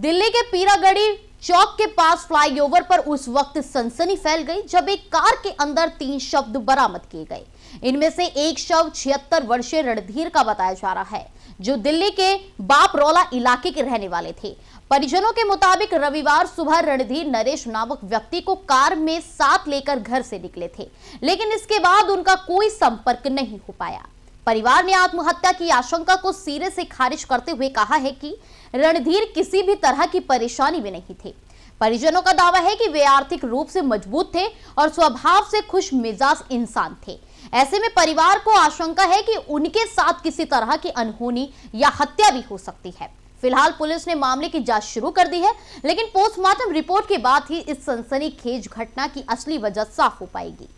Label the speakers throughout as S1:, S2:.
S1: दिल्ली के पीरागढ़ी चौक के पास फ्लाईओवर पर उस वक्त सनसनी फैल गई जब एक कार के अंदर 3 शव बरामद किए गए। इनमें से एक शव 76 वर्षीय रणधीर का बताया जा रहा है, जो दिल्ली के बापरौला इलाके के रहने वाले थे। परिजनों के मुताबिक रविवार सुबह रणधीर नरेश नामक व्यक्ति को कार में साथ लेकर घर से निकले थे, लेकिन इसके बाद उनका कोई संपर्क नहीं हो पाया। परिवार ने आत्महत्या की आशंका को सिरे से खारिज करते हुए कहा है कि रणधीर किसी भी तरह की परेशानी में नहीं थे। परिजनों का दावा है कि वे आर्थिक रूप से मजबूत थे और स्वभाव से खुश मिजाज इंसान थे। ऐसे में परिवार को आशंका है कि उनके साथ किसी तरह की अनहोनी या हत्या भी हो सकती है। फिलहाल पुलिस ने मामले की जांच शुरू कर दी है, लेकिन पोस्टमार्टम रिपोर्ट के बाद ही इस सनसनीखेज घटना की असली वजह साफ हो पाएगी।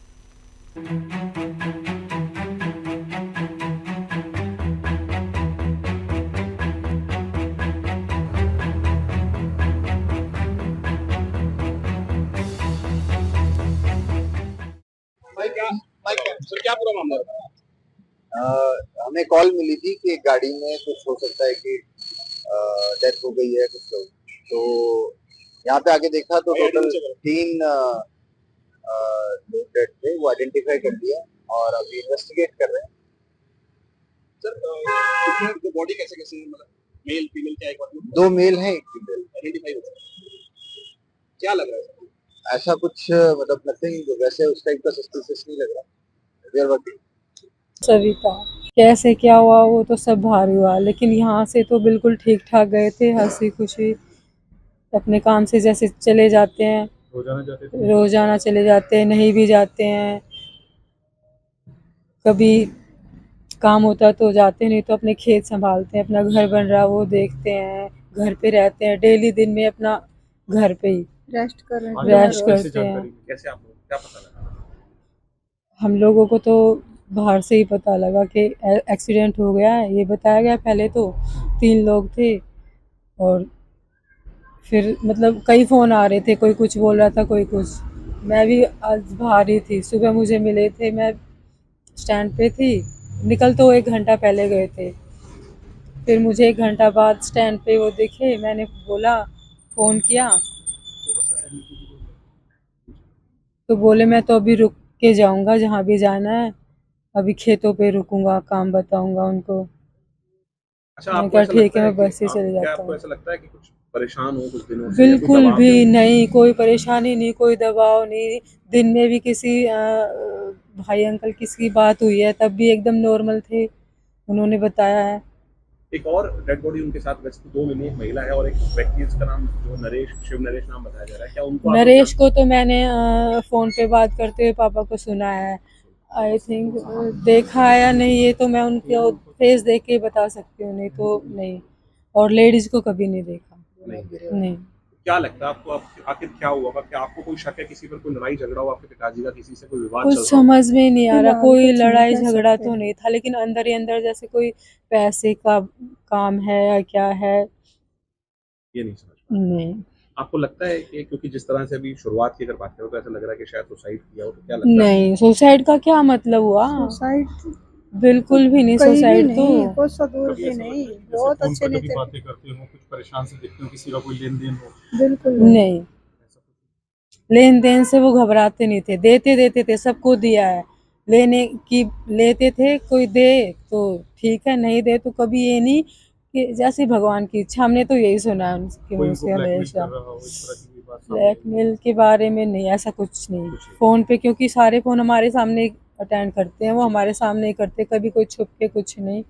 S2: सर क्या पूरा मामला है?
S3: हमें कॉल मिली थी कि गाड़ी में कुछ हो सकता है कि डेथ हो गई है कुछ लोग, तो यहाँ पे आके देखा तो टोटल 3 लोग डेथ थे, वो आइडेंटिफाई कर दिया और अभी इन्वेस्टिगेट कर रहे हैं।
S2: सर बॉडी कैसे कैसे मतलब मेल फीमेल क्या एक
S3: 2 मेल हैं, 1 फीमेल
S2: आइडेंटिफाई हो क्या लग रहा है?
S3: ऐसा कुछ मतलब नथिंग वैसे उस टाइप का सस्पिशियस नहीं लग रहा। We are working.
S4: सविता कैसे क्या हुआ वो तो सब बाहर हुआ, लेकिन यहाँ से तो बिल्कुल ठीक ठाक गए थे, हंसी खुशी अपने काम से जैसे चले जाते हैं, रोजाना चले जाते हैं, नहीं भी जाते हैं, कभी काम होता तो जाते, नहीं तो अपने खेत संभालते हैं, अपना घर बन रहा वो देखते हैं, घर पे रहते हैं, डेली दिन में अपना घर पे ही रेस्ट करते हैं।
S2: कैसे आप लोग क्या पता लगा?
S4: हम लोगों को तो बाहर से ही पता लगा कि एक्सीडेंट हो गया है, ये बताया गया। पहले तो 3 लोग थे और फिर मतलब कई फ़ोन आ रहे थे, कोई कुछ बोल रहा था, कोई कुछ। मैं भी आज बाहर ही थी, सुबह मुझे मिले थे, मैं स्टैंड पे थी, निकल तो 1 घंटा पहले गए थे, फिर मुझे 1 घंटा बाद स्टैंड पे वो दिखे, मैंने बोला, फ़ोन किया तो बोले मैं तो अभी रुक के जाऊंगा, जहाँ भी जाना है, अभी खेतों पे रुकूंगा, काम बताऊंगा उनको।
S2: अच्छा, आपको ऐसा
S4: ठीक है,
S2: लगता
S4: मैं बस से चले
S2: क्या
S4: जाता
S2: आपको
S4: हूँ।
S2: ऐसा लगता है कि कुछ परेशान हो कुछ दिनों से?
S4: बिल्कुल भी नहीं, कोई परेशानी नहीं, कोई दबाव नहीं। दिन में भी किसी भाई अंकल किसी की बात हुई है तब भी एकदम नॉर्मल थे, उन्होंने बताया है।
S2: एक और डेड बॉडी उनके साथ वैसे 2 मिली, एक महिला है और एक व्यक्ति, इसका नाम जो नरेश, शिव नरेश नाम बताया जा रहा है। क्या उनको
S4: नरेश को तो मैंने फ़ोन पे बात करते हुए पापा को सुना है, आई थिंक देखा है या नहीं ये तो मैं उनके फेस देख के बता सकती हूँ, नहीं तो नहीं। और लेडीज को कभी नहीं देखा। नहीं।
S2: क्या लगता है आपको आखिर क्या हुआ? क्या आपको कोई शक है किसी पर, कोई लड़ाई झगड़ा हुआ आपके पिताजी का, किसी से कोई विवाद
S4: कुछ
S2: चल रहा हो?
S4: समझ में नहीं आ रहा, कोई लड़ाई झगड़ा तो नहीं था, लेकिन अंदर ही अंदर जैसे कोई पैसे का काम है या क्या है,
S2: ये नहीं समझ
S4: नहीं।
S2: आपको लगता है कि क्योंकि जिस तरह से अभी शुरुआत की अगर बात करें तो ऐसा लग रहा है कि शायद सुसाइड किया हो, तो क्या लगता है?
S4: नहीं, सुसाइड का क्या मतलब हुआ?
S5: सुसाइड
S4: बिल्कुल भी नहीं, सुसाइड तो
S5: कोई सदूर भी नहीं, बहुत अच्छे ने
S2: बातें करते हो, कुछ परेशान से दिखते हो, किसी का कोई लेन देन हो?
S5: बिल्कुल
S4: नहीं, लेन देन से वो घबराते नहीं थे, देते थे, सबको दिया है, लेने की लेते थे, कोई दे तो ठीक है, नहीं दे तो कभी ये नहीं कि जैसे भगवान की इच्छा। हमने तो यही सुना है उनके मुंह से हमेशा। ब्लैकमेल के बारे में नहीं, ऐसा कुछ नहीं। फोन पे, क्योंकि सारे फोन हमारे सामने अटेंड करते हैं, वो हमारे सामने ही करते, कभी कोई छुप के कुछ नहीं।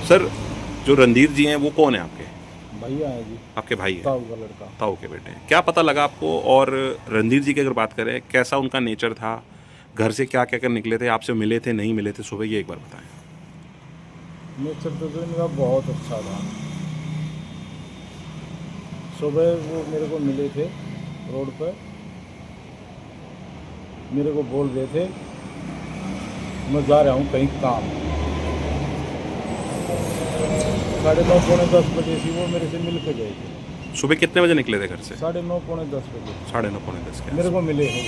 S2: सर, जो रणधीर जी हैं वो कौन है आपके?
S6: भैया है जी,
S2: आपके भाई है?
S6: ताऊ का लड़का।
S2: ताऊ के बेटे हैं। क्या पता लगा आपको? और रणधीर जी की अगर बात करें, कैसा उनका नेचर था, घर से क्या क्या कर निकले थे, आपसे मिले थे, नहीं मिले थे, सुबह ये एक बार बताएं।
S6: नेचर तो इनका बहुत अच्छा था। सुबह वो मेरे को मिले थे रोड पर, मेरे को बोल रहे थे मैं जा रहा हूँ कहीं काम। 9:30 पौने 10 बजे से वो मेरे से मिल के गए थे।
S2: सुबह कितने बजे निकले थे घर से?
S6: 9:30 पौने 10 बजे।
S2: 9:30 पौने 10 के
S6: मेरे को मिले हैं।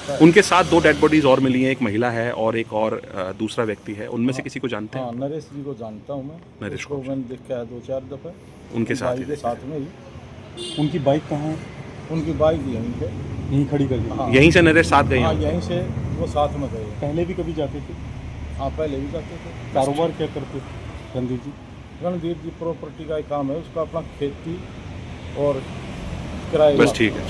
S6: लगता है।
S2: उनके साथ 2 डेड बॉडीज और मिली हैं, एक महिला है और एक और दूसरा व्यक्ति है। उनमें से किसी को जानते
S6: हाँ,
S2: हैं?
S6: नरेश जी को जानता हूँ मैं।
S2: नरेश
S6: उसको
S2: को
S6: मैंने देखा है 2-4 दफ़े।
S2: उनके साथ
S6: भाई
S2: ही
S6: के
S2: देखा
S6: साथ में ही।
S7: उनकी बाइक कहाँ है?
S6: उनकी बाइक यहीं पे।
S7: यहीं खड़ी कर दी।
S6: हाँ,
S2: यहीं से नरेश साथ गए
S6: हाँ,
S2: हैं?
S6: यहीं से वो साथ में गए।
S7: पहले भी कभी जाते थे?
S6: हाँ, पहले भी जाते थे।
S7: कारोबार क्या करते थे रणधीर जी?
S6: रणधीर जी प्रॉपर्टी का ही काम है उसका, अपना खेती और किराए
S2: बस
S6: का।
S2: ठीक है, ठीक।